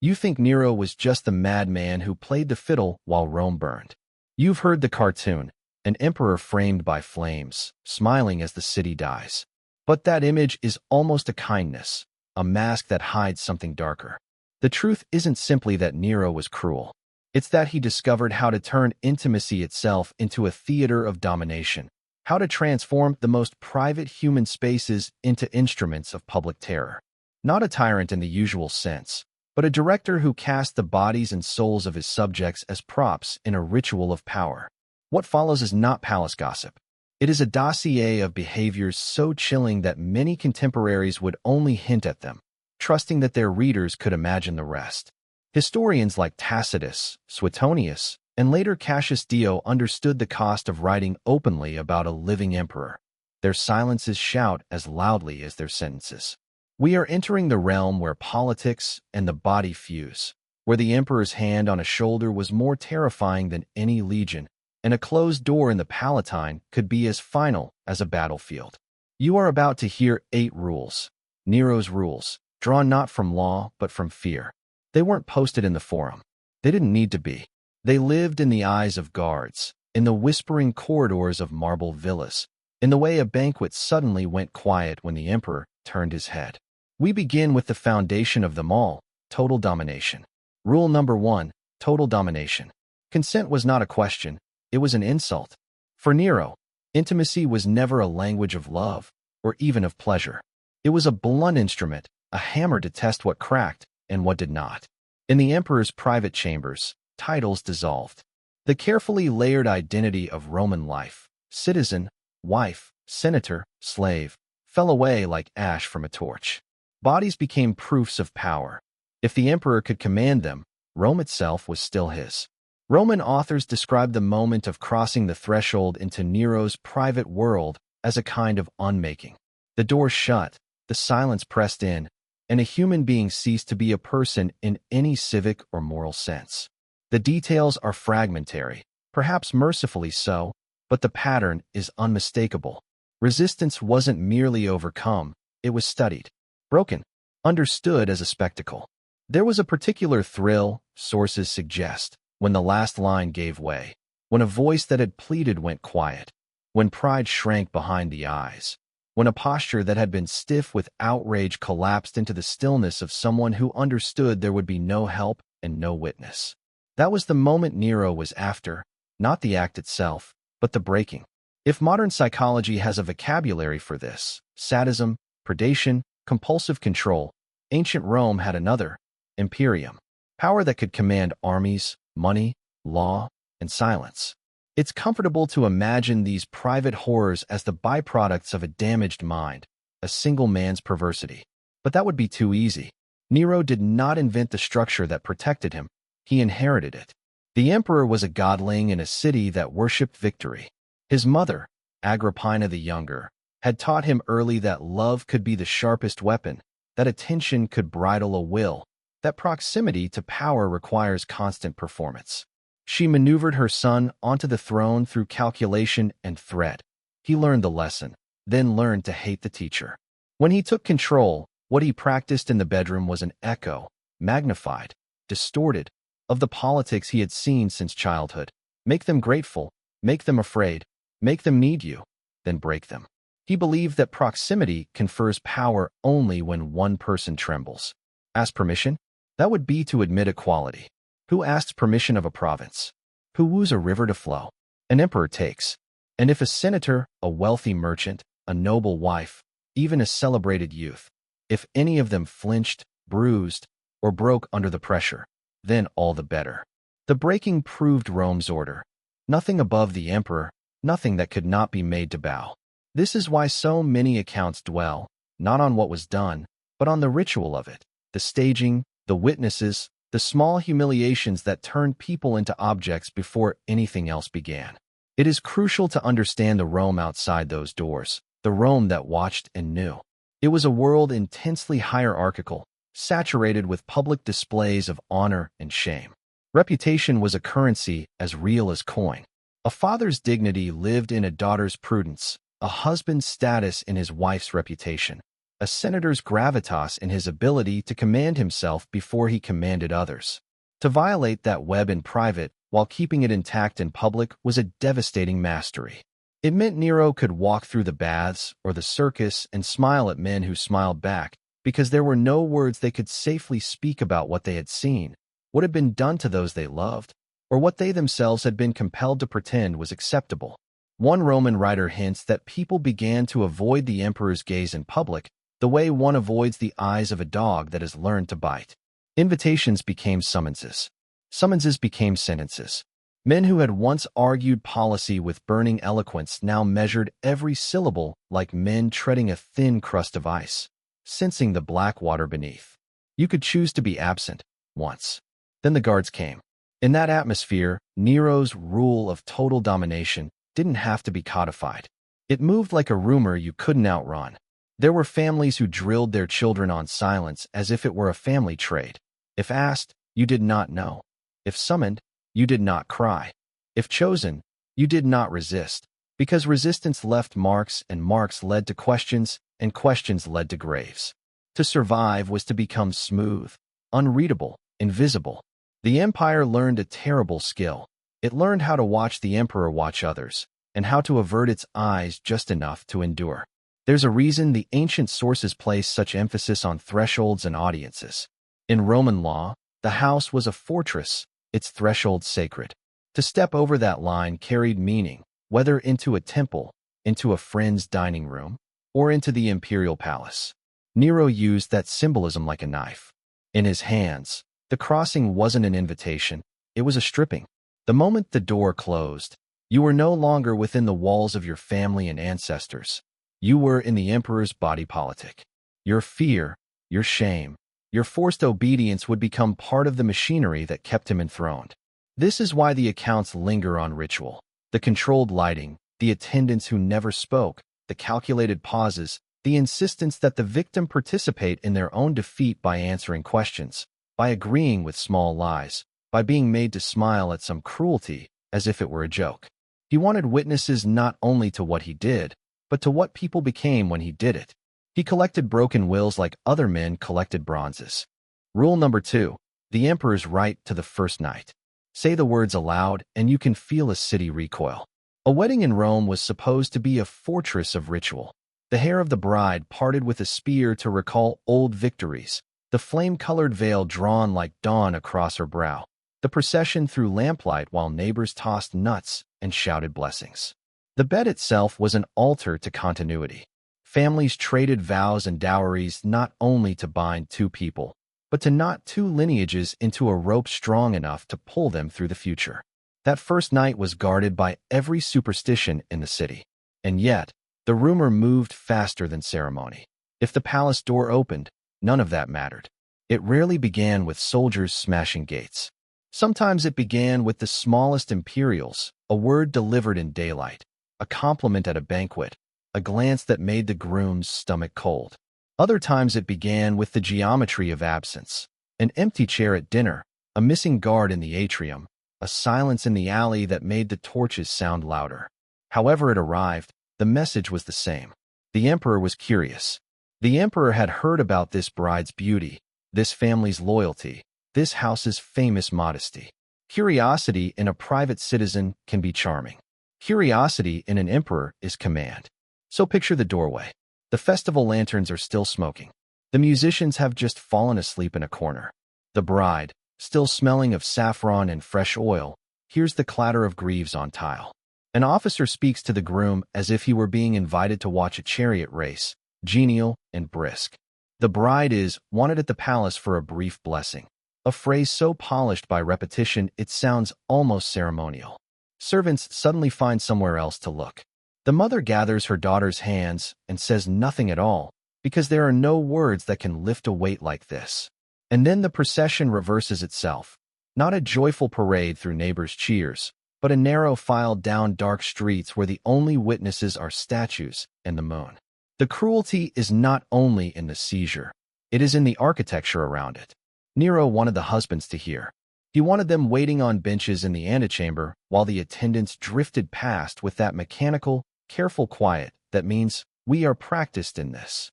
You think Nero was just the madman who played the fiddle while Rome burned. You've heard the cartoon, an emperor framed by flames, smiling as the city dies. But that image is almost a kindness, a mask that hides something darker. The truth isn't simply that Nero was cruel. It's that he discovered how to turn intimacy itself into a theater of domination, how to transform the most private human spaces into instruments of public terror. Not a tyrant in the usual sense, but a director who cast the bodies and souls of his subjects as props in a ritual of power. What follows is not palace gossip. It is a dossier of behaviors so chilling that many contemporaries would only hint at them, trusting that their readers could imagine the rest. Historians like Tacitus, Suetonius, and later Cassius Dio understood the cost of writing openly about a living emperor. Their silences shout as loudly as their sentences. We are entering the realm where politics and the body fuse, where the emperor's hand on a shoulder was more terrifying than any legion, and a closed door in the Palatine could be as final as a battlefield. You are about to hear 8 rules. Nero's rules, drawn not from law but from fear. They weren't posted in the forum. They didn't need to be. They lived in the eyes of guards, in the whispering corridors of marble villas, in the way a banquet suddenly went quiet when the emperor turned his head. We begin with the foundation of them all, total domination. Rule number 1, total domination. Consent was not a question, it was an insult. For Nero, intimacy was never a language of love, or even of pleasure. It was a blunt instrument, a hammer to test what cracked and what did not. In the emperor's private chambers, titles dissolved. The carefully layered identity of Roman life, citizen, wife, senator, slave, fell away like ash from a torch. Bodies became proofs of power. If the emperor could command them, Rome itself was still his. Roman authors describe the moment of crossing the threshold into Nero's private world as a kind of unmaking. The door shut, the silence pressed in, and a human being ceased to be a person in any civic or moral sense. The details are fragmentary, perhaps mercifully so, but the pattern is unmistakable. Resistance wasn't merely overcome, it was studied, broken, understood as a spectacle. There was a particular thrill, sources suggest, when the last line gave way, when a voice that had pleaded went quiet, when pride shrank behind the eyes, when a posture that had been stiff with outrage collapsed into the stillness of someone who understood there would be no help and no witness. That was the moment Nero was after, not the act itself, but the breaking. If modern psychology has a vocabulary for this, sadism, predation, compulsive control, ancient Rome had another, imperium, power that could command armies, money, law, and silence. It's comfortable to imagine these private horrors as the byproducts of a damaged mind, a single man's perversity. But that would be too easy. Nero did not invent the structure that protected him, he inherited it. The emperor was a godling in a city that worshipped victory. His mother, Agrippina the Younger, had taught him early that love could be the sharpest weapon, that attention could bridle a will, that proximity to power requires constant performance. She maneuvered her son onto the throne through calculation and threat. He learned the lesson, then learned to hate the teacher. When he took control, what he practiced in the bedroom was an echo, magnified, distorted, of the politics he had seen since childhood. Make them grateful, make them afraid, make them need you, then break them. He believed that proximity confers power only when one person trembles. Ask permission? That would be to admit equality. Who asks permission of a province? Who woos a river to flow? An emperor takes. And if a senator, a wealthy merchant, a noble wife, even a celebrated youth, if any of them flinched, bruised, or broke under the pressure, then all the better. The breaking proved Rome's order. Nothing above the emperor, nothing that could not be made to bow. This is why so many accounts dwell, not on what was done, but on the ritual of it, the staging, the witnesses, the small humiliations that turned people into objects before anything else began. It is crucial to understand the Rome outside those doors, the Rome that watched and knew. It was a world intensely hierarchical, saturated with public displays of honor and shame. Reputation was a currency as real as coin. A father's dignity lived in a daughter's prudence, a husband's status in his wife's reputation. a senator's gravitas in his ability to command himself before he commanded others. To violate that web in private while keeping it intact in public was a devastating mastery. It meant Nero could walk through the baths or the circus and smile at men who smiled back, because there were no words they could safely speak about what they had seen, what had been done to those they loved, or what they themselves had been compelled to pretend was acceptable. One Roman writer hints that people began to avoid the emperor's gaze in public the way one avoids the eyes of a dog that has learned to bite. Invitations became summonses. Summonses became sentences. Men who had once argued policy with burning eloquence now measured every syllable like men treading a thin crust of ice, sensing the black water beneath. You could choose to be absent once. Then the guards came. In that atmosphere, Nero's rule of total domination didn't have to be codified. It moved like a rumor you couldn't outrun. There were families who drilled their children on silence as if it were a family trait. If asked, you did not know. If summoned, you did not cry. If chosen, you did not resist, because resistance left marks and marks led to questions and questions led to graves. To survive was to become smooth, unreadable, invisible. The empire learned a terrible skill. It learned how to watch the emperor watch others, and how to avert its eyes just enough to endure. There's a reason the ancient sources place such emphasis on thresholds and audiences. In Roman law, the house was a fortress, its threshold sacred. To step over that line carried meaning, whether into a temple, into a friend's dining room, or into the imperial palace. Nero used that symbolism like a knife. In his hands, the crossing wasn't an invitation, it was a stripping. The moment the door closed, you were no longer within the walls of your family and ancestors. You were in the emperor's body politic. Your fear, your shame, your forced obedience would become part of the machinery that kept him enthroned. This is why the accounts linger on ritual. The controlled lighting, the attendants who never spoke, the calculated pauses, the insistence that the victim participate in their own defeat by answering questions, by agreeing with small lies, by being made to smile at some cruelty as if it were a joke. He wanted witnesses not only to what he did, but to what people became when he did it. He collected broken wills like other men collected bronzes. Rule number 2, the emperor's right to the first night. Say the words aloud and you can feel a city recoil. A wedding in Rome was supposed to be a fortress of ritual. The hair of the bride parted with a spear to recall old victories, the flame-colored veil drawn like dawn across her brow, the procession through lamplight while neighbors tossed nuts and shouted blessings. The bed itself was an altar to continuity. Families traded vows and dowries not only to bind two people, but to knot two lineages into a rope strong enough to pull them through the future. That first night was guarded by every superstition in the city. And yet, the rumor moved faster than ceremony. If the palace door opened, none of that mattered. It rarely began with soldiers smashing gates. Sometimes it began with the smallest imperials, a word delivered in daylight, a compliment at a banquet, a glance that made the groom's stomach cold. Other times it began with the geometry of absence, an empty chair at dinner, a missing guard in the atrium, a silence in the alley that made the torches sound louder. However it arrived, the message was the same. The emperor was curious. The emperor had heard about this bride's beauty, this family's loyalty, this house's famous modesty. Curiosity in a private citizen can be charming. Curiosity in an emperor is command. So picture the doorway. The festival lanterns are still smoking. The musicians have just fallen asleep in a corner. The bride, still smelling of saffron and fresh oil, hears the clatter of greaves on tile. An officer speaks to the groom as if he were being invited to watch a chariot race, genial and brisk. The bride is wanted at the palace for a brief blessing, a phrase so polished by repetition it sounds almost ceremonial. Servants suddenly find somewhere else to look. The mother gathers her daughter's hands and says nothing at all, because there are no words that can lift a weight like this. And then the procession reverses itself. Not a joyful parade through neighbors' cheers, but a narrow file down dark streets where the only witnesses are statues and the moon. The cruelty is not only in the seizure, it is in the architecture around it. Nero wanted the husbands to hear. He wanted them waiting on benches in the antechamber while the attendants drifted past with that mechanical, careful quiet that means we are practiced in this.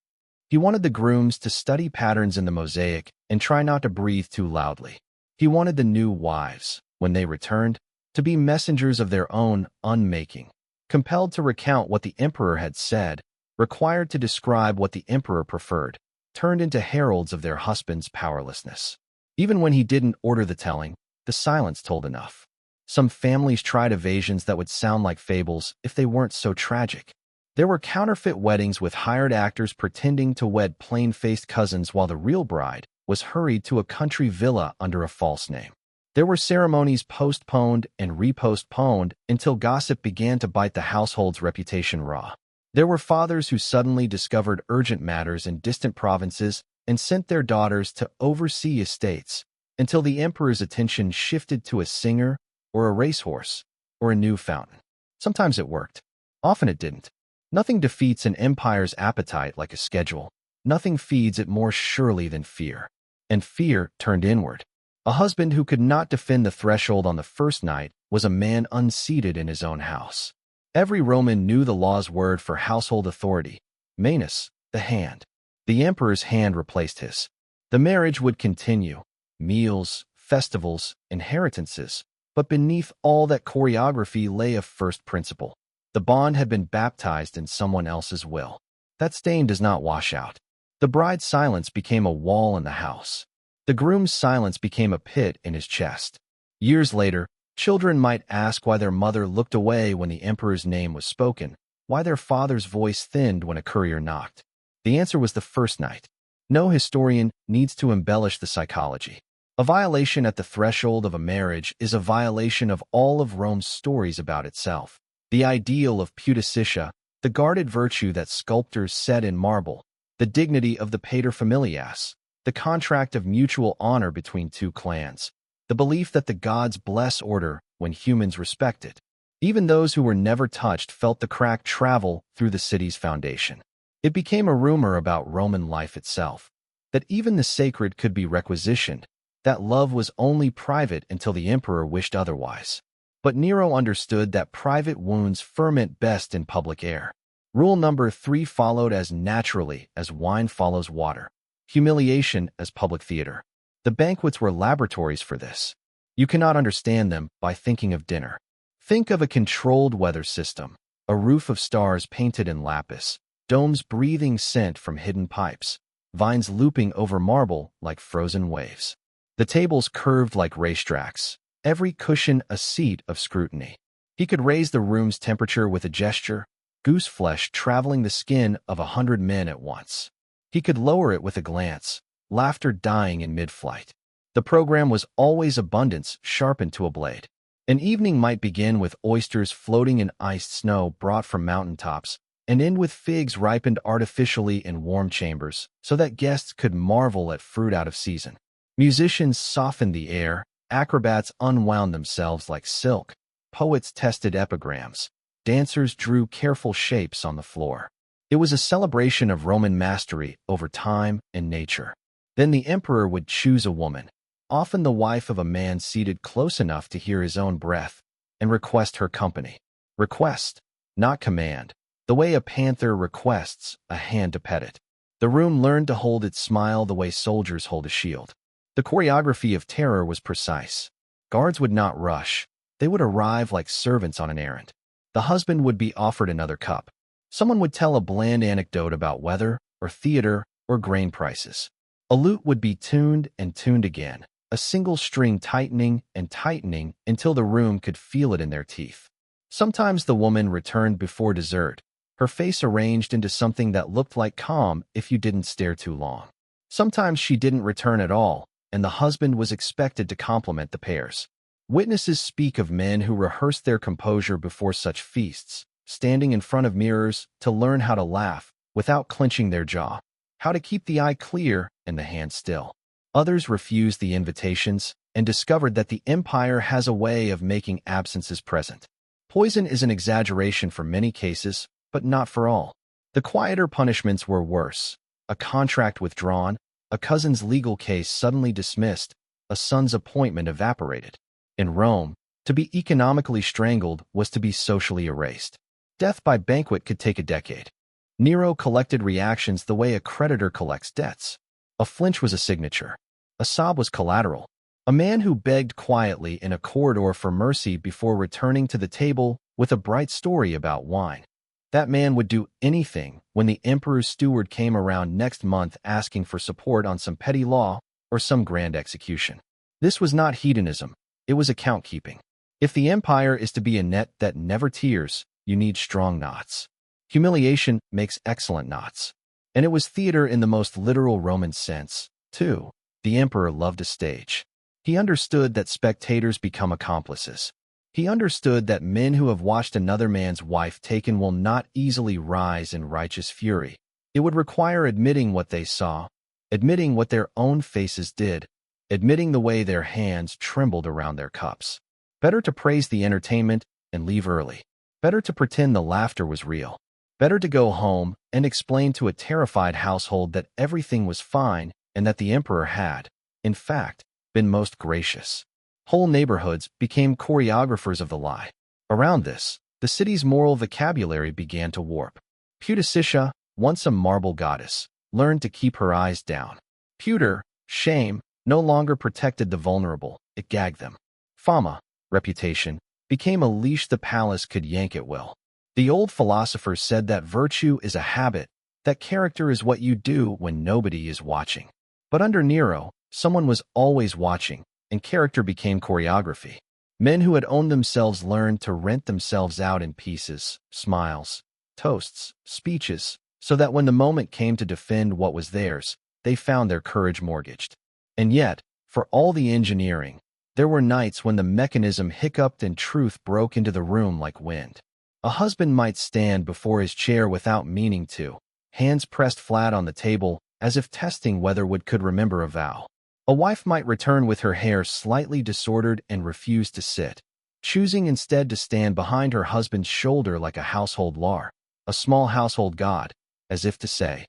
He wanted the grooms to study patterns in the mosaic and try not to breathe too loudly. He wanted the new wives, when they returned, to be messengers of their own unmaking, compelled to recount what the emperor had said, required to describe what the emperor preferred, turned into heralds of their husband's powerlessness. Even when he didn't order the telling, the silence told enough. Some families tried evasions that would sound like fables if they weren't so tragic. There were counterfeit weddings with hired actors pretending to wed plain-faced cousins while the real bride was hurried to a country villa under a false name. There were ceremonies postponed and repostponed until gossip began to bite the household's reputation raw. There were fathers who suddenly discovered urgent matters in distant provinces and sent their daughters to oversee estates until the emperor's attention shifted to a singer or a racehorse or a new fountain. Sometimes it worked. Often it didn't. Nothing defeats an empire's appetite like a schedule. Nothing feeds it more surely than fear. And fear turned inward. A husband who could not defend the threshold on the first night was a man unseated in his own house. Every Roman knew the law's word for household authority: manus, the hand. The emperor's hand replaced his. The marriage would continue. Meals, festivals, inheritances. But beneath all that choreography lay a first principle. The bond had been baptized in someone else's will. That stain does not wash out. The bride's silence became a wall in the house. The groom's silence became a pit in his chest. Years later, children might ask why their mother looked away when the emperor's name was spoken, why their father's voice thinned when a courier knocked. The answer was the first night. No historian needs to embellish the psychology. A violation at the threshold of a marriage is a violation of all of Rome's stories about itself. The ideal of pudicitia, the guarded virtue that sculptors set in marble, the dignity of the paterfamilias, the contract of mutual honor between two clans, the belief that the gods bless order when humans respect it. Even those who were never touched felt the crack travel through the city's foundation. It became a rumor about Roman life itself, that even the sacred could be requisitioned, that love was only private until the emperor wished otherwise. But Nero understood that private wounds ferment best in public air. Rule number 3 followed as naturally as wine follows water. Humiliation as public theater. The banquets were laboratories for this. You cannot understand them by thinking of dinner. Think of a controlled weather system, a roof of stars painted in lapis, domes breathing scent from hidden pipes, vines looping over marble like frozen waves. The tables curved like racetracks, every cushion a seat of scrutiny. He could raise the room's temperature with a gesture, goose flesh traveling the skin of 100 men at once. He could lower it with a glance, laughter dying in mid-flight. The program was always abundance sharpened to a blade. An evening might begin with oysters floating in iced snow brought from mountaintops, and end with figs ripened artificially in warm chambers, so that guests could marvel at fruit out of season. Musicians softened the air, acrobats unwound themselves like silk, poets tested epigrams, dancers drew careful shapes on the floor. It was a celebration of Roman mastery over time and nature. Then the emperor would choose a woman, often the wife of a man seated close enough to hear his own breath, and request her company. Request, not command, the way a panther requests a hand to pet it. The room learned to hold its smile the way soldiers hold a shield. The choreography of terror was precise. Guards would not rush. They would arrive like servants on an errand. The husband would be offered another cup. Someone would tell a bland anecdote about weather, or theater, or grain prices. A lute would be tuned and tuned again, a single string tightening and tightening until the room could feel it in their teeth. Sometimes the woman returned before dessert, her face arranged into something that looked like calm if you didn't stare too long. Sometimes she didn't return at all, and the husband was expected to compliment the pairs. Witnesses speak of men who rehearsed their composure before such feasts, standing in front of mirrors to learn how to laugh without clenching their jaw, how to keep the eye clear and the hand still. Others refused the invitations and discovered that the empire has a way of making absences present. Poison is an exaggeration for many cases, but not for all. The quieter punishments were worse. A contract withdrawn, a cousin's legal case suddenly dismissed, a son's appointment evaporated. In Rome, to be economically strangled was to be socially erased. Death by banquet could take a decade. Nero collected reactions the way a creditor collects debts. A flinch was a signature. A sob was collateral. A man who begged quietly in a corridor for mercy before returning to the table with a bright story about wine. That man would do anything when the emperor's steward came around next month asking for support on some petty law or some grand execution. This was not hedonism, it was account keeping. If the empire is to be a net that never tears, you need strong knots. Humiliation makes excellent knots. And it was theater in the most literal Roman sense, too. The emperor loved a stage. He understood that spectators become accomplices. He understood that men who have watched another man's wife taken will not easily rise in righteous fury. It would require admitting what they saw, admitting what their own faces did, admitting the way their hands trembled around their cups. Better to praise the entertainment and leave early. Better to pretend the laughter was real. Better to go home and explain to a terrified household that everything was fine and that the emperor had, in fact, been most gracious. Whole neighborhoods became choreographers of the lie. Around this, the city's moral vocabulary began to warp. Pudicitia, once a marble goddess, learned to keep her eyes down. Pudor, shame, no longer protected the vulnerable, it gagged them. Fama, reputation, became a leash the palace could yank at will. The old philosophers said that virtue is a habit, that character is what you do when nobody is watching. But under Nero, someone was always watching, and character became choreography. Men who had owned themselves learned to rent themselves out in pieces, smiles, toasts, speeches, so that when the moment came to defend what was theirs, they found their courage mortgaged. And yet, for all the engineering, there were nights when the mechanism hiccuped and truth broke into the room like wind. A husband might stand before his chair without meaning to, hands pressed flat on the table, as if testing whether Wood could remember a vow. A wife might return with her hair slightly disordered and refuse to sit, choosing instead to stand behind her husband's shoulder like a household lar, a small household god, as if to say,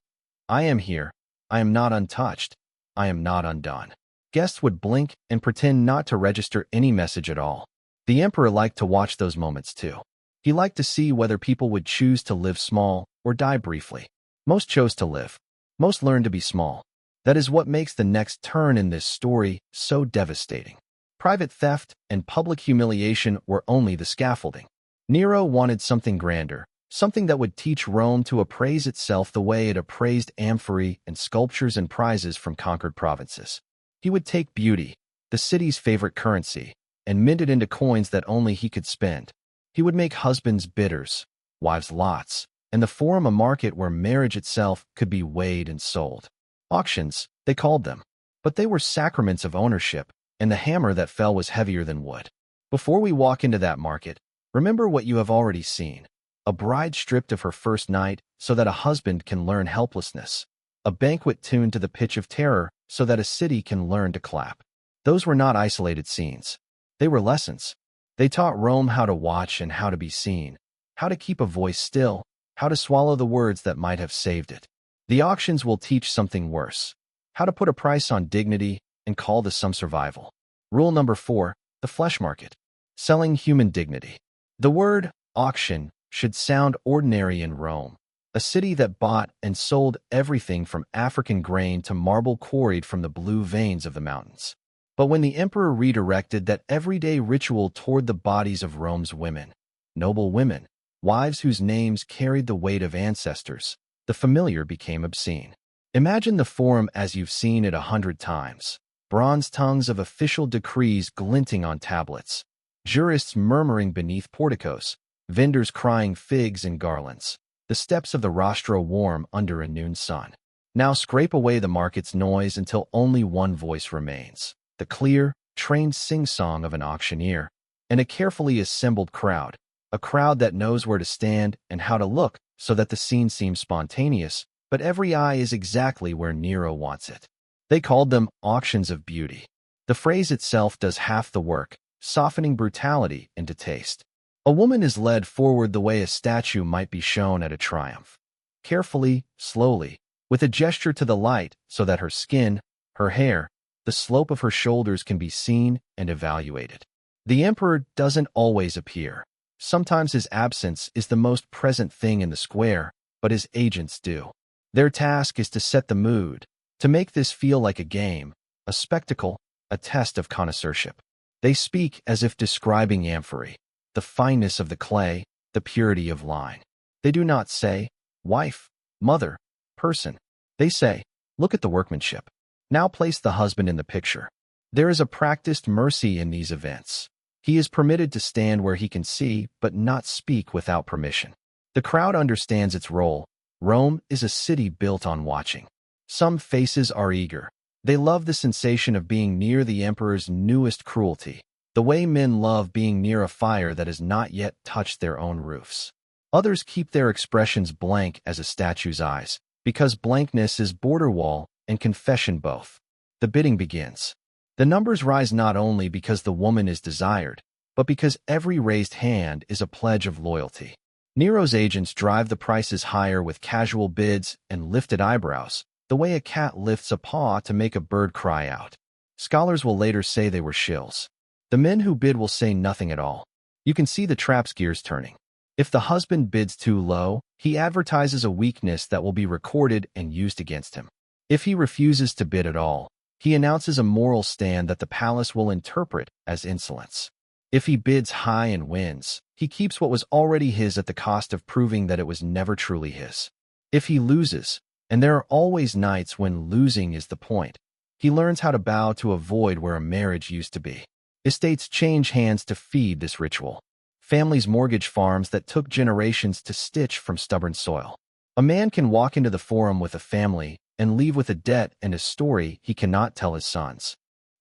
I am here, I am not untouched, I am not undone. Guests would blink and pretend not to register any message at all. The emperor liked to watch those moments too. He liked to see whether people would choose to live small or die briefly. Most chose to live. Most learned to be small. That is what makes the next turn in this story so devastating. Private theft and public humiliation were only the scaffolding. Nero wanted something grander, something that would teach Rome to appraise itself the way it appraised amphorae and sculptures and prizes from conquered provinces. He would take beauty, the city's favorite currency, and mint it into coins that only he could spend. He would make husbands bidders, wives lots, and the forum a market where marriage itself could be weighed and sold. Auctions, they called them. But they were sacraments of ownership, and the hammer that fell was heavier than wood. Before we walk into that market, remember what you have already seen. A bride stripped of her first night so that a husband can learn helplessness. A banquet tuned to the pitch of terror so that a city can learn to clap. Those were not isolated scenes. They were lessons. They taught Rome how to watch and how to be seen, how to keep a voice still, how to swallow the words that might have saved it. The auctions will teach something worse, how to put a price on dignity and call this some survival. Rule number 4, the flesh market. Selling human dignity. The word auction should sound ordinary in Rome, a city that bought and sold everything from African grain to marble quarried from the blue veins of the mountains. But when the emperor redirected that everyday ritual toward the bodies of Rome's women, noble women, wives whose names carried the weight of ancestors, the familiar became obscene. Imagine the forum as you've seen it 100 times. Bronze tongues of official decrees glinting on tablets, jurists murmuring beneath porticos, vendors crying figs and garlands, the steps of the rostra warm under a noon sun. Now scrape away the market's noise until only one voice remains, the clear, trained sing-song of an auctioneer, and a carefully assembled crowd, a crowd that knows where to stand and how to look so that the scene seems spontaneous, but every eye is exactly where Nero wants it. They called them auctions of beauty. The phrase itself does half the work, softening brutality into taste. A woman is led forward the way a statue might be shown at a triumph. Carefully, slowly, with a gesture to the light so that her skin, her hair, the slope of her shoulders can be seen and evaluated. The emperor doesn't always appear. Sometimes his absence is the most present thing in the square, but his agents do. Their task is to set the mood, to make this feel like a game, a spectacle, a test of connoisseurship. They speak as if describing amphory, the fineness of the clay, the purity of line. They do not say, wife, mother, person. They say, look at the workmanship. Now place the husband in the picture. There is a practiced mercy in these events. He is permitted to stand where he can see, but not speak without permission. The crowd understands its role. Rome is a city built on watching. Some faces are eager. They love the sensation of being near the emperor's newest cruelty, the way men love being near a fire that has not yet touched their own roofs. Others keep their expressions blank as a statue's eyes, because blankness is border wall and confession both. The bidding begins. The numbers rise not only because the woman is desired, but because every raised hand is a pledge of loyalty. Nero's agents drive the prices higher with casual bids and lifted eyebrows, the way a cat lifts a paw to make a bird cry out. Scholars will later say they were shills. The men who bid will say nothing at all. You can see the trap's gears turning. If the husband bids too low, he advertises a weakness that will be recorded and used against him. If he refuses to bid at all, he announces a moral stand that the palace will interpret as insolence. If he bids high and wins, he keeps what was already his at the cost of proving that it was never truly his. If he loses, and there are always nights when losing is the point, he learns how to bow to a void where a marriage used to be. Estates change hands to feed this ritual. Families mortgage farms that took generations to stitch from stubborn soil. A man can walk into the forum with a family and leave with a debt and a story he cannot tell his sons.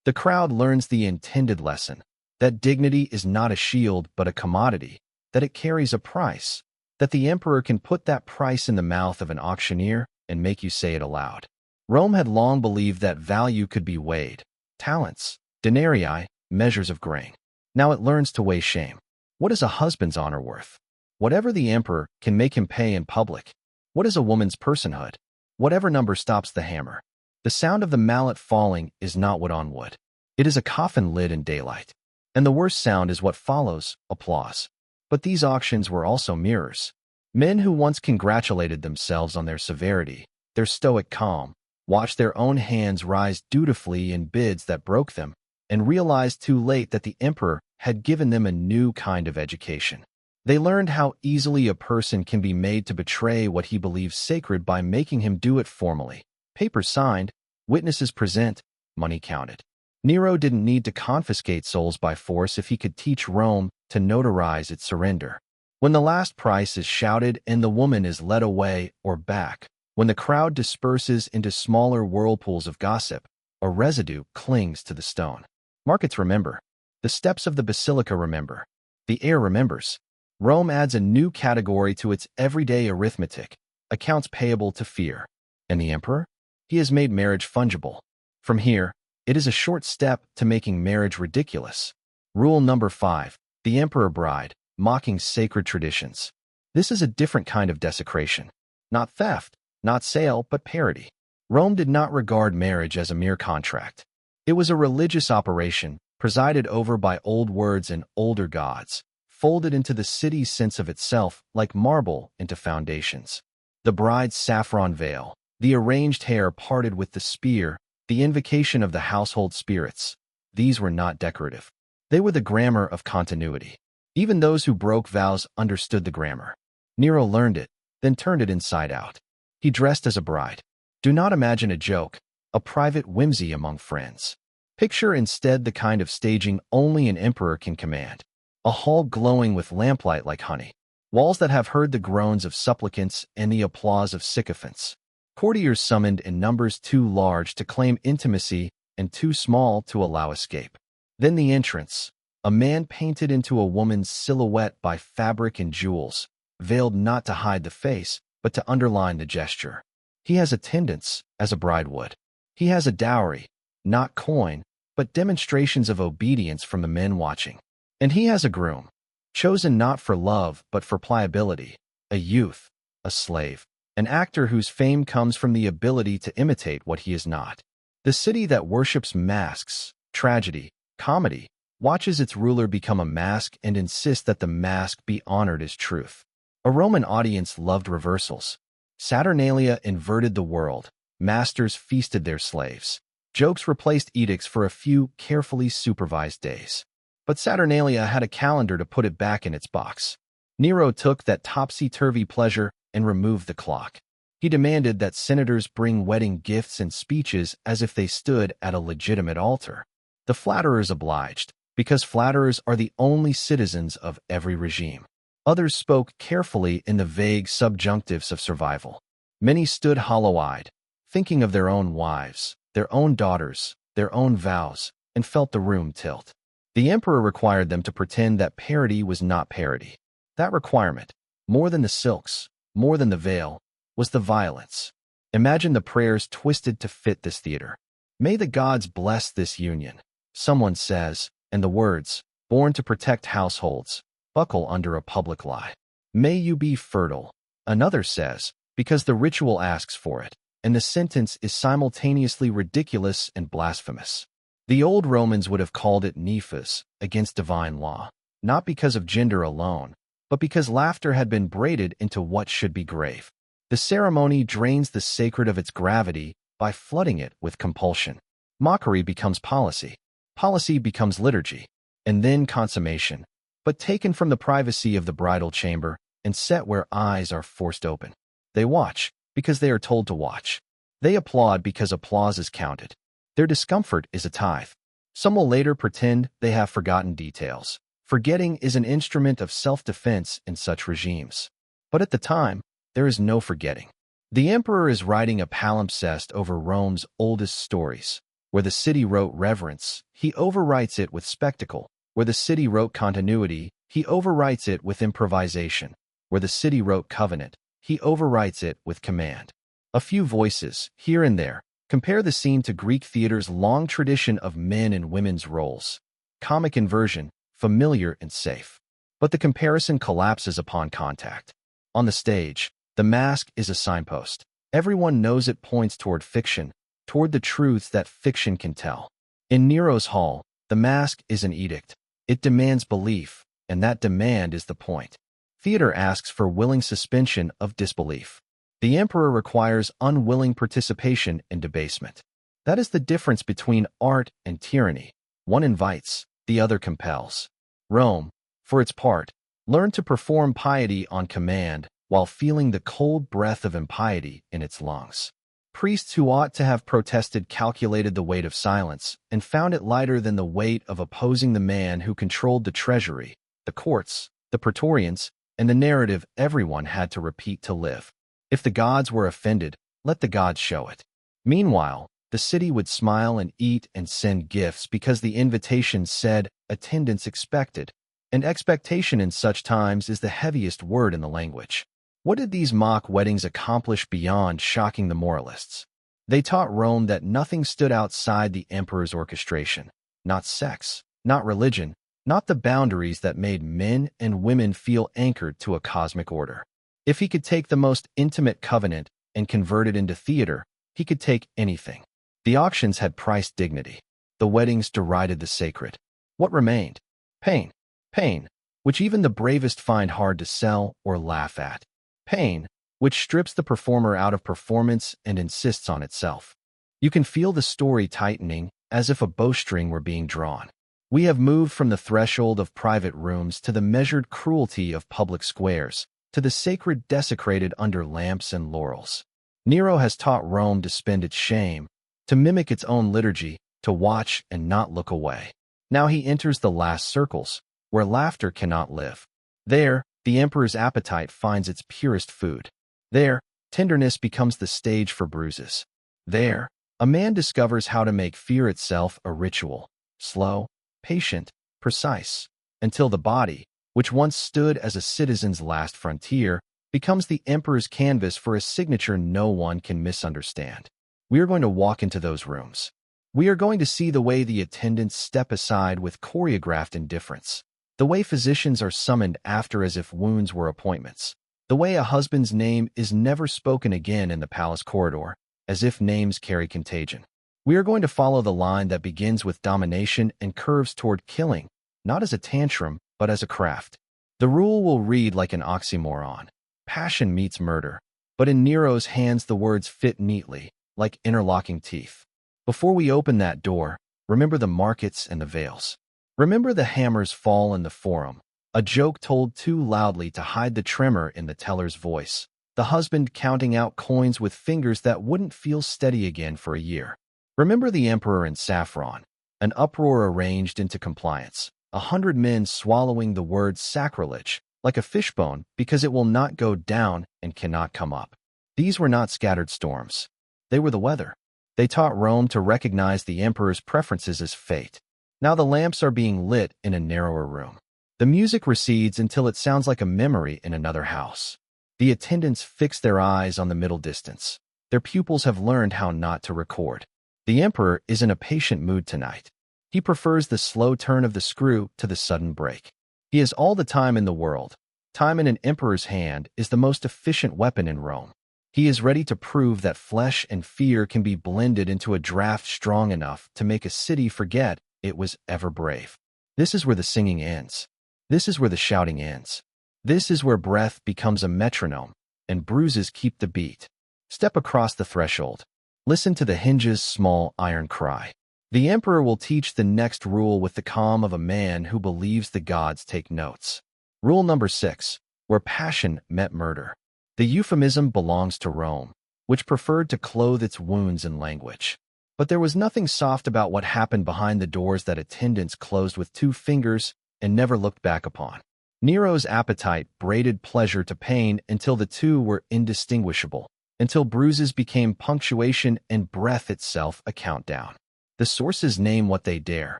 The crowd learns the intended lesson, that dignity is not a shield but a commodity, that it carries a price, that the emperor can put that price in the mouth of an auctioneer and make you say it aloud. Rome had long believed that value could be weighed. Talents, denarii, measures of grain. Now it learns to weigh shame. What is a husband's honor worth? Whatever the emperor can make him pay in public. What is a woman's personhood? Whatever number stops the hammer. The sound of the mallet falling is not wood on wood. It is a coffin lid in daylight. And the worst sound is what follows, applause. But these auctions were also mirrors. Men who once congratulated themselves on their severity, their stoic calm, watched their own hands rise dutifully in bids that broke them, and realized too late that the emperor had given them a new kind of education. They learned how easily a person can be made to betray what he believes sacred by making him do it formally. Papers signed, witnesses present, money counted. Nero didn't need to confiscate souls by force if he could teach Rome to notarize its surrender. When the last price is shouted and the woman is led away or back, when the crowd disperses into smaller whirlpools of gossip, a residue clings to the stone. Markets remember. The steps of the basilica remember. The air remembers. Rome adds a new category to its everyday arithmetic, accounts payable to fear. And the emperor? He has made marriage fungible. From here, it is a short step to making marriage ridiculous. Rule number 5, the emperor bride, mocking sacred traditions. This is a different kind of desecration. Not theft, not sale, but parody. Rome did not regard marriage as a mere contract. It was a religious operation, presided over by old words and older gods, folded into the city's sense of itself like marble into foundations. The bride's saffron veil, the arranged hair parted with the spear, the invocation of the household spirits, these were not decorative. They were the grammar of continuity. Even those who broke vows understood the grammar. Nero learned it, then turned it inside out. He dressed as a bride. Do not imagine a joke, a private whimsy among friends. Picture instead the kind of staging only an emperor can command. A hall glowing with lamplight like honey. Walls that have heard the groans of supplicants and the applause of sycophants. Courtiers summoned in numbers too large to claim intimacy and too small to allow escape. Then the entrance. A man painted into a woman's silhouette by fabric and jewels, veiled not to hide the face, but to underline the gesture. He has attendants, as a bride would. He has a dowry, not coin, but demonstrations of obedience from the men watching. And he has a groom, chosen not for love but for pliability, a youth, a slave, an actor whose fame comes from the ability to imitate what he is not. The city that worships masks, tragedy, comedy, watches its ruler become a mask and insists that the mask be honored as truth. A Roman audience loved reversals. Saturnalia inverted the world. Masters feasted their slaves. Jokes replaced edicts for a few carefully supervised days. But Saturnalia had a calendar to put it back in its box. Nero took that topsy-turvy pleasure and removed the clock. He demanded that senators bring wedding gifts and speeches as if they stood at a legitimate altar. The flatterers obliged, because flatterers are the only citizens of every regime. Others spoke carefully in the vague subjunctives of survival. Many stood hollow-eyed, thinking of their own wives, their own daughters, their own vows, and felt the room tilt. The emperor required them to pretend that parody was not parody. That requirement, more than the silks, more than the veil, was the violence. Imagine the prayers twisted to fit this theater. May the gods bless this union, someone says, and the words, born to protect households, buckle under a public lie. May you be fertile, another says, because the ritual asks for it, and the sentence is simultaneously ridiculous and blasphemous. The old Romans would have called it nephas, against divine law, not because of gender alone, but because laughter had been braided into what should be grave. The ceremony drains the sacred of its gravity by flooding it with compulsion. Mockery becomes policy. Policy becomes liturgy, and then consummation, but taken from the privacy of the bridal chamber and set where eyes are forced open. They watch because they are told to watch. They applaud because applause is counted. Their discomfort is a tithe. Some will later pretend they have forgotten details. Forgetting is an instrument of self-defense in such regimes. But at the time, there is no forgetting. The emperor is writing a palimpsest over Rome's oldest stories. Where the city wrote reverence, he overwrites it with spectacle. Where the city wrote continuity, he overwrites it with improvisation. Where the city wrote covenant, he overwrites it with command. A few voices, here and there, compare the scene to Greek theater's long tradition of men and women's roles. Comic inversion, familiar and safe. But the comparison collapses upon contact. On the stage, the mask is a signpost. Everyone knows it points toward fiction, toward the truths that fiction can tell. In Nero's hall, the mask is an edict. It demands belief, and that demand is the point. Theater asks for willing suspension of disbelief. The emperor requires unwilling participation in debasement. That is the difference between art and tyranny. One invites, the other compels. Rome, for its part, learned to perform piety on command while feeling the cold breath of impiety in its lungs. Priests who ought to have protested calculated the weight of silence and found it lighter than the weight of opposing the man who controlled the treasury, the courts, the praetorians, and the narrative everyone had to repeat to live. If the gods were offended, let the gods show it. Meanwhile, the city would smile and eat and send gifts because the invitation said, attendance expected, and expectation in such times is the heaviest word in the language. What did these mock weddings accomplish beyond shocking the moralists? They taught Rome that nothing stood outside the emperor's orchestration. Not sex, not religion, not the boundaries that made men and women feel anchored to a cosmic order. If he could take the most intimate covenant and convert it into theater, he could take anything. The auctions had priced dignity. The weddings derided the sacred. What remained? Pain. Pain, which even the bravest find hard to sell or laugh at. Pain, which strips the performer out of performance and insists on itself. You can feel the story tightening as if a bowstring were being drawn. We have moved from the threshold of private rooms to the measured cruelty of public squares, to the sacred desecrated under lamps and laurels. Nero has taught Rome to spend its shame, to mimic its own liturgy, to watch and not look away. Now he enters the last circles, where laughter cannot live. There, the emperor's appetite finds its purest food. There, tenderness becomes the stage for bruises. There, a man discovers how to make fear itself a ritual, slow, patient, precise, until the body, which once stood as a citizen's last frontier, becomes the emperor's canvas for a signature no one can misunderstand. We are going to walk into those rooms. We are going to see the way the attendants step aside with choreographed indifference. The way physicians are summoned after as if wounds were appointments. The way a husband's name is never spoken again in the palace corridor, as if names carry contagion. We are going to follow the line that begins with domination and curves toward killing, not as a tantrum, but as a craft. The rule will read like an oxymoron. Passion meets murder. But in Nero's hands the words fit neatly, like interlocking teeth. Before we open that door, remember the markets and the veils. Remember the hammers fall in the forum, a joke told too loudly to hide the tremor in the teller's voice, the husband counting out coins with fingers that wouldn't feel steady again for a year. Remember the emperor in saffron, an uproar arranged into compliance, 100 men swallowing the word sacrilege, like a fishbone, because it will not go down and cannot come up. These were not scattered storms. They were the weather. They taught Rome to recognize the emperor's preferences as fate. Now the lamps are being lit in a narrower room. The music recedes until it sounds like a memory in another house. The attendants fix their eyes on the middle distance. Their pupils have learned how not to record. The emperor is in a patient mood tonight. He prefers the slow turn of the screw to the sudden break. He has all the time in the world. Time in an emperor's hand is the most efficient weapon in Rome. He is ready to prove that flesh and fear can be blended into a draft strong enough to make a city forget it was ever brave. This is where the singing ends. This is where the shouting ends. This is where breath becomes a metronome and bruises keep the beat. Step across the threshold. Listen to the hinges' small iron cry. The emperor will teach the next rule with the calm of a man who believes the gods take notes. Rule number 6, where passion met murder. The euphemism belongs to Rome, which preferred to clothe its wounds in language. But there was nothing soft about what happened behind the doors that attendants closed with 2 fingers and never looked back upon. Nero's appetite braided pleasure to pain until the two were indistinguishable, until bruises became punctuation and breath itself a countdown. The sources name what they dare.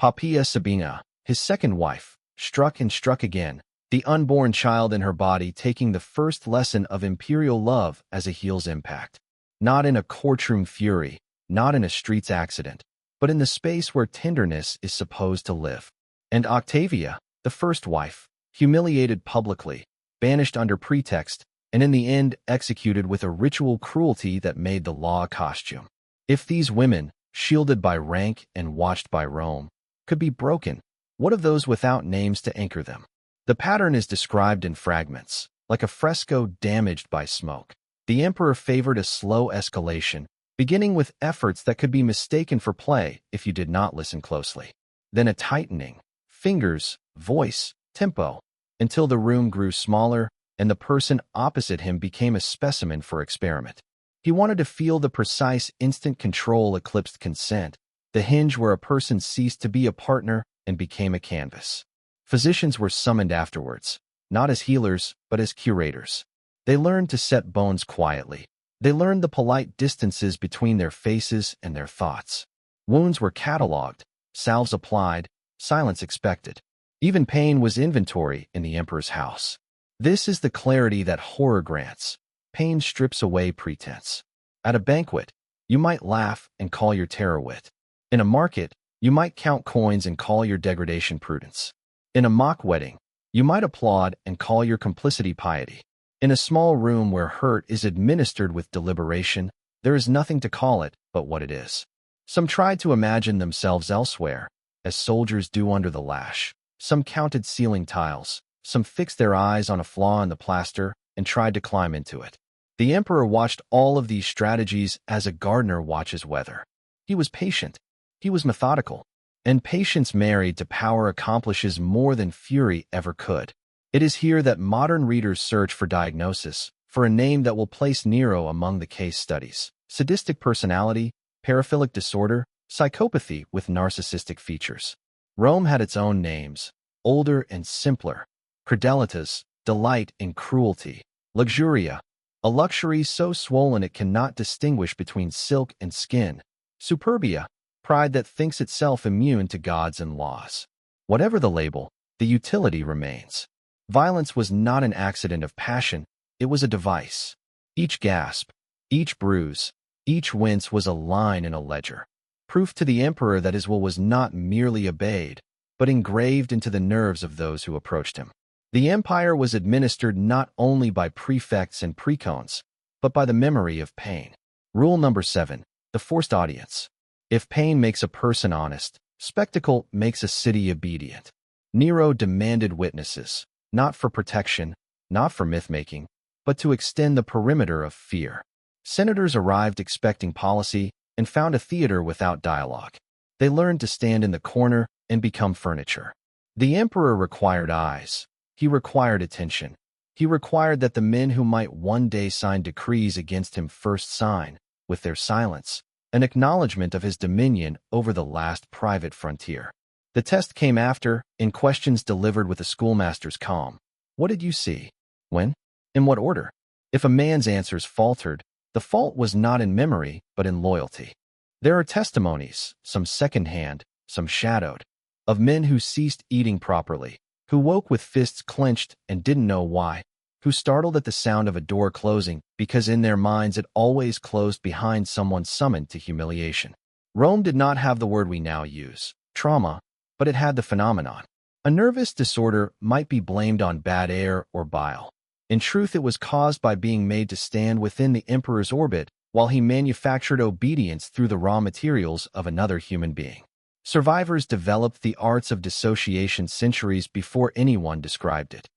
Poppaea Sabina, his second wife, struck and struck again, the unborn child in her body taking the first lesson of imperial love as a heel's impact. Not in a courtroom fury, not in a street's accident, but in the space where tenderness is supposed to live. And Octavia, the first wife, humiliated publicly, banished under pretext, and in the end executed with a ritual cruelty that made the law a costume. If these women, shielded by rank and watched by Rome, could be broken, what of those without names to anchor them? The pattern is described in fragments, like a fresco damaged by smoke. The emperor favored a slow escalation, beginning with efforts that could be mistaken for play if you did not listen closely. Then a tightening, fingers, voice, tempo, until the room grew smaller and the person opposite him became a specimen for experiment. He wanted to feel the precise instant control eclipsed consent, the hinge where a person ceased to be a partner and became a canvas. Physicians were summoned afterwards, not as healers, but as curators. They learned to set bones quietly. They learned the polite distances between their faces and their thoughts. Wounds were catalogued, salves applied, silence expected. Even pain was inventory in the emperor's house. This is the clarity that horror grants. Pain strips away pretense. At a banquet, you might laugh and call your terror wit. In a market, you might count coins and call your degradation prudence. In a mock wedding, you might applaud and call your complicity piety. In a small room where hurt is administered with deliberation, there is nothing to call it but what it is. Some tried to imagine themselves elsewhere, as soldiers do under the lash. Some counted ceiling tiles. Some fixed their eyes on a flaw in the plaster and tried to climb into it. The emperor watched all of these strategies as a gardener watches weather. He was patient. He was methodical. And patience married to power accomplishes more than fury ever could. It is here that modern readers search for diagnosis, for a name that will place Nero among the case studies. Sadistic personality, paraphilic disorder, psychopathy with narcissistic features. Rome had its own names, older and simpler. Credelitas, delight in cruelty. Luxuria, a luxury so swollen it cannot distinguish between silk and skin. Superbia, pride that thinks itself immune to gods and laws. Whatever the label, the utility remains. Violence was not an accident of passion, it was a device. Each gasp, each bruise, each wince was a line in a ledger. Proof to the emperor that his will was not merely obeyed, but engraved into the nerves of those who approached him. The empire was administered not only by prefects and precones, but by the memory of pain. Rule number 7, the forced audience. If pain makes a person honest, spectacle makes a city obedient. Nero demanded witnesses, not for protection, not for myth-making, but to extend the perimeter of fear. Senators arrived expecting policy and found a theater without dialogue. They learned to stand in the corner and become furniture. The emperor required eyes. He required attention. He required that the men who might one day sign decrees against him first sign, with their silence, an acknowledgement of his dominion over the last private frontier. The test came after, in questions delivered with a schoolmaster's calm. What did you see? When? In what order? If a man's answers faltered, the fault was not in memory, but in loyalty. There are testimonies, some second-hand, some shadowed, of men who ceased eating properly, who woke with fists clenched and didn't know why, who startled at the sound of a door closing because in their minds it always closed behind someone summoned to humiliation. Rome did not have the word we now use, trauma, but it had the phenomenon. A nervous disorder might be blamed on bad air or bile. In truth, it was caused by being made to stand within the emperor's orbit while he manufactured obedience through the raw materials of another human being. Survivors developed the arts of dissociation centuries before anyone described it.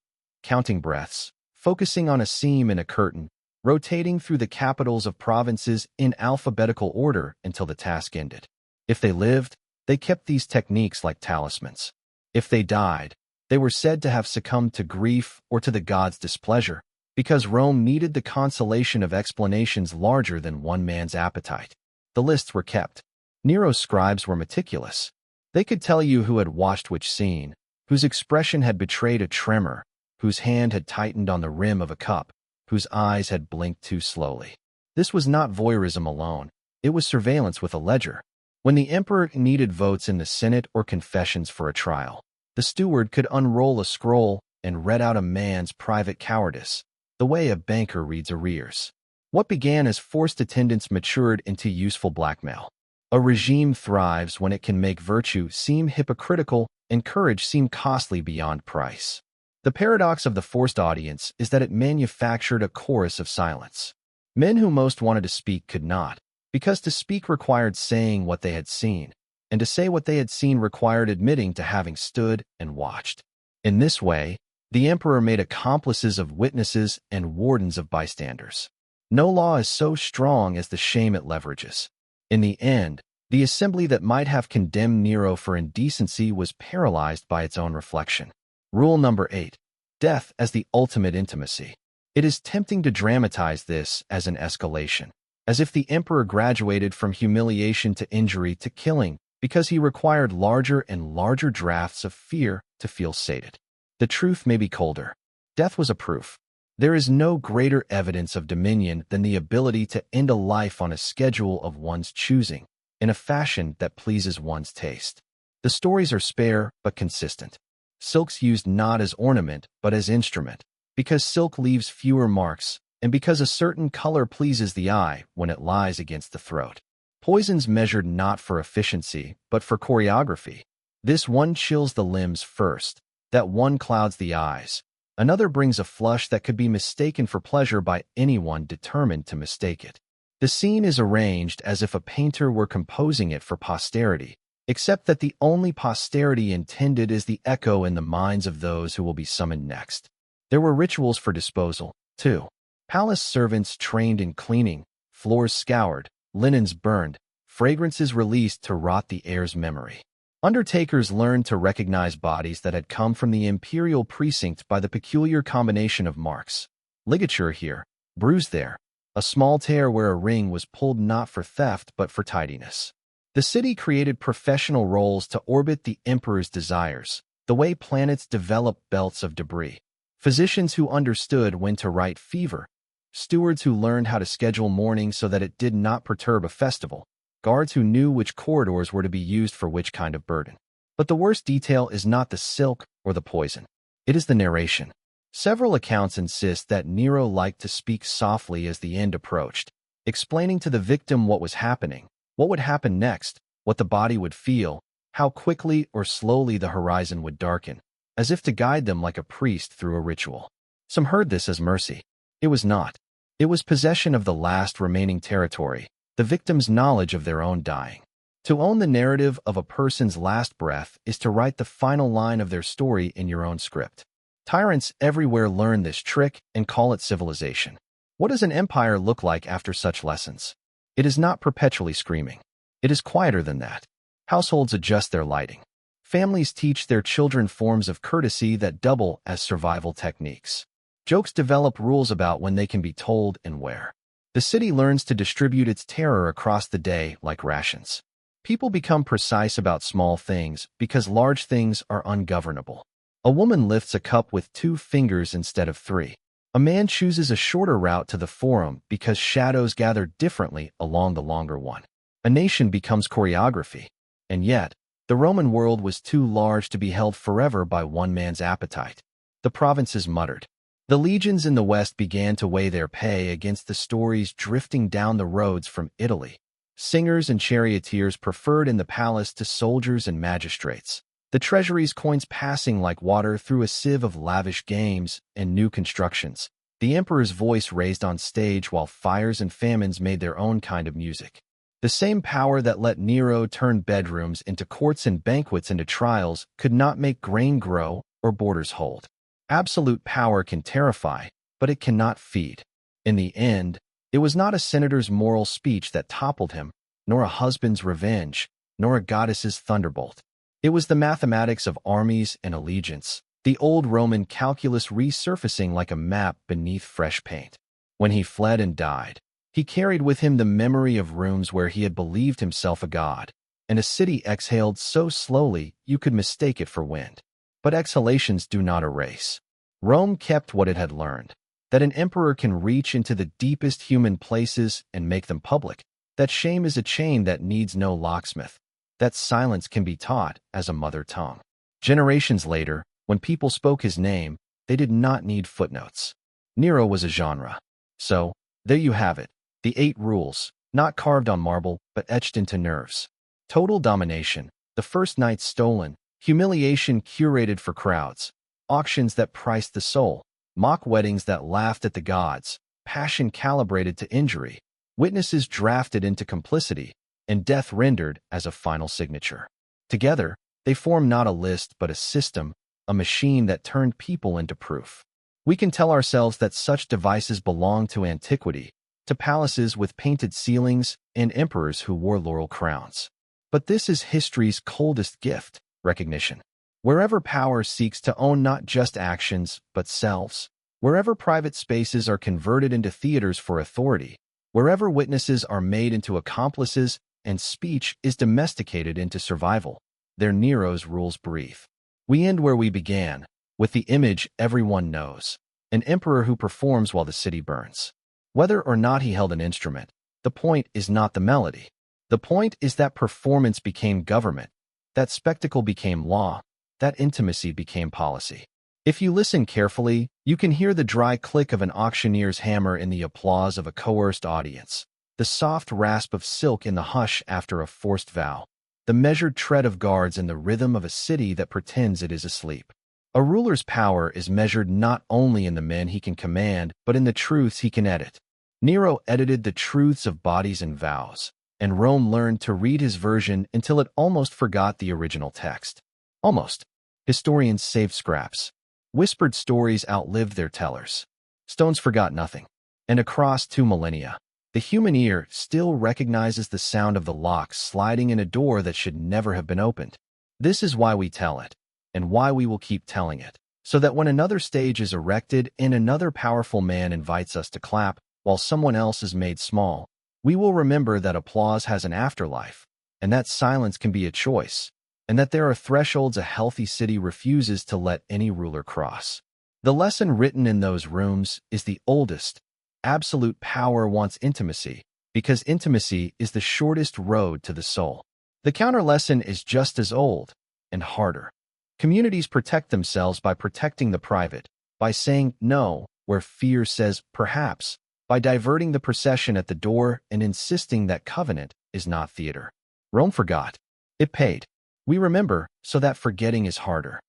Counting breaths, focusing on a seam in a curtain, rotating through the capitals of provinces in alphabetical order until the task ended. If they lived, they kept these techniques like talismans. If they died, they were said to have succumbed to grief or to the gods' displeasure, because Rome needed the consolation of explanations larger than one man's appetite. The lists were kept. Nero's scribes were meticulous. They could tell you who had watched which scene, whose expression had betrayed a tremor, whose hand had tightened on the rim of a cup, whose eyes had blinked too slowly. This was not voyeurism alone. It was surveillance with a ledger. When the emperor needed votes in the Senate or confessions for a trial, the steward could unroll a scroll and read out a man's private cowardice, the way a banker reads arrears. What began as forced attendance matured into useful blackmail. A regime thrives when it can make virtue seem hypocritical and courage seem costly beyond price. The paradox of the forced audience is that it manufactured a chorus of silence. Men who most wanted to speak could not, because to speak required saying what they had seen, and to say what they had seen required admitting to having stood and watched. In this way, the emperor made accomplices of witnesses and wardens of bystanders. No law is so strong as the shame it leverages. In the end, the assembly that might have condemned Nero for indecency was paralyzed by its own reflection. Rule number 8. Death as the ultimate intimacy. It is tempting to dramatize this as an escalation, as if the emperor graduated from humiliation to injury to killing because he required larger and larger drafts of fear to feel sated. The truth may be colder. Death was a proof. There is no greater evidence of dominion than the ability to end a life on a schedule of one's choosing, in a fashion that pleases one's taste. The stories are spare but consistent. Silk's used not as ornament but as instrument, because silk leaves fewer marks, and because a certain color pleases the eye when it lies against the throat. Poisons measured not for efficiency, but for choreography. This one chills the limbs first, that one clouds the eyes. Another brings a flush that could be mistaken for pleasure by anyone determined to mistake it. The scene is arranged as if a painter were composing it for posterity, except that the only posterity intended is the echo in the minds of those who will be summoned next. There were rituals for disposal, too. Palace servants trained in cleaning, floors scoured, linens burned, fragrances released to rot the heir's memory. Undertakers learned to recognize bodies that had come from the imperial precinct by the peculiar combination of marks. Ligature here, bruise there, a small tear where a ring was pulled not for theft but for tidiness. The city created professional roles to orbit the emperor's desires, the way planets develop belts of debris. Physicians who understood when to write fever, stewards who learned how to schedule mourning so that it did not perturb a festival, guards who knew which corridors were to be used for which kind of burden. But the worst detail is not the silk or the poison. It is the narration. Several accounts insist that Nero liked to speak softly as the end approached, explaining to the victim what was happening, what would happen next, what the body would feel, how quickly or slowly the horizon would darken, as if to guide them like a priest through a ritual. Some heard this as mercy. It was not. It was possession of the last remaining territory, the victim's knowledge of their own dying. To own the narrative of a person's last breath is to write the final line of their story in your own script. Tyrants everywhere learn this trick and call it civilization. What does an empire look like after such lessons? It is not perpetually screaming. It is quieter than that. Households adjust their lighting. Families teach their children forms of courtesy that double as survival techniques. Jokes develop rules about when they can be told and where. The city learns to distribute its terror across the day like rations. People become precise about small things because large things are ungovernable. A woman lifts a cup with 2 fingers instead of 3. A man chooses a shorter route to the forum because shadows gather differently along the longer one. A nation becomes choreography. And yet, the Roman world was too large to be held forever by one man's appetite. The provinces muttered. The legions in the west began to weigh their pay against the stories drifting down the roads from Italy. Singers and charioteers preferred in the palace to soldiers and magistrates. The treasury's coins passing like water through a sieve of lavish games and new constructions. The emperor's voice raised on stage while fires and famines made their own kind of music. The same power that let Nero turn bedrooms into courts and banquets into trials could not make grain grow or borders hold. Absolute power can terrify, but it cannot feed. In the end, it was not a senator's moral speech that toppled him, nor a husband's revenge, nor a goddess's thunderbolt. It was the mathematics of armies and allegiance, the old Roman calculus resurfacing like a map beneath fresh paint. When he fled and died, he carried with him the memory of rooms where he had believed himself a god, and a city exhaled so slowly you could mistake it for wind. But exhalations do not erase. Rome kept what it had learned, that an emperor can reach into the deepest human places and make them public, that shame is a chain that needs no locksmith, that silence can be taught as a mother tongue. Generations later, when people spoke his name, they did not need footnotes. Nero was a genre. So, there you have it, the 8 rules, not carved on marble, but etched into nerves. Total domination, the first night stolen, humiliation curated for crowds, auctions that priced the soul, mock weddings that laughed at the gods, passion calibrated to injury, witnesses drafted into complicity, and death rendered as a final signature. Together, they form not a list but a system, a machine that turned people into proof. We can tell ourselves that such devices belong to antiquity, to palaces with painted ceilings and emperors who wore laurel crowns. But this is history's coldest gift, recognition. Wherever power seeks to own not just actions, but selves, wherever private spaces are converted into theaters for authority, wherever witnesses are made into accomplices and speech is domesticated into survival, there Nero's rules breathe. We end where we began, with the image everyone knows, an emperor who performs while the city burns. Whether or not he held an instrument, the point is not the melody. The point is that performance became government, that spectacle became law, that intimacy became policy. If you listen carefully, you can hear the dry click of an auctioneer's hammer in the applause of a coerced audience, the soft rasp of silk in the hush after a forced vow, the measured tread of guards in the rhythm of a city that pretends it is asleep. A ruler's power is measured not only in the men he can command, but in the truths he can edit. Nero edited the truths of bodies and vows, and Rome learned to read his version until it almost forgot the original text. Almost. Historians saved scraps. Whispered stories outlived their tellers. Stones forgot nothing. And across 2 millennia, the human ear still recognizes the sound of the lock sliding in a door that should never have been opened. This is why we tell it, and why we will keep telling it, so that when another stage is erected and another powerful man invites us to clap while someone else is made small, we will remember that applause has an afterlife, and that silence can be a choice, and that there are thresholds a healthy city refuses to let any ruler cross. The lesson written in those rooms is the oldest. Absolute power wants intimacy, because intimacy is the shortest road to the soul. The counter lesson is just as old, and harder. Communities protect themselves by protecting the private, by saying no where fear says perhaps, by diverting the procession at the door and insisting that covenant is not theater. Rome forgot. It paid. We remember, so that forgetting is harder.